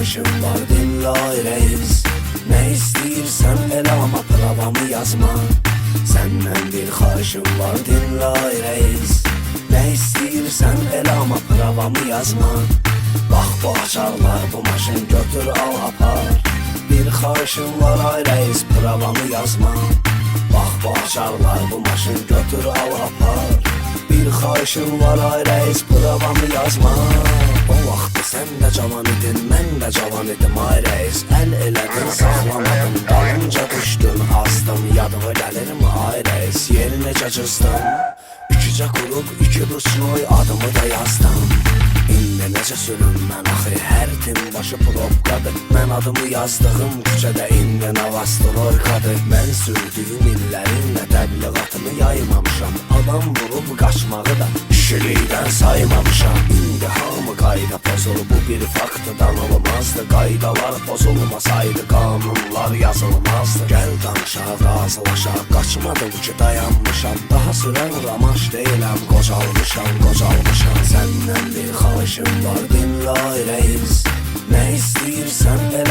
xahişim var, dinlə reis. Ne istəyirsən elə, ama pravamı yazma. Səndən bir xahişim var, dinlə reis. Ne istəyirsən elə, ama pravamı yazma. Bax bu açarlar, bu maşın götür al apar. Bir xahişim var ay reis, pravamı yazma. Bax bu açarlar, bu maşın götür al apar. Bir xahişim var ay reis, pravamı yazma. O vaxtı sən də cavan idin, mən də cavan idim ay reis. Əl elədin, saxlamadım, dalınca düşdün, azdım. Yadıma gəlirmi ay reis, yeri necə cızdım. İkicə qrup, iki rusnoy, adımı da yazdım. İndi necə sürüm mən axı, hər tim başı probkadır. Mən adımı yazdığım küçədə indi navastroykadır. Mən sürdüyüm illərinlə təbliğatımı yaymamışam. Adam vurub qaçmağı da kişilikdən saymamışam. İndi hamı qayda pozulur, bu bir faktdan olmazdı. Qaydalar pozulmasaydı, qanunlar yazılmazdı. Gəl danışaq, razılaşaq, qaçmadım ki dayanmışam. Daha sürən ramaş deyiləm, qocalmışam, qocalmışam. Səndən bir xahişim var, dinlə reis. Ne istəyirsən elə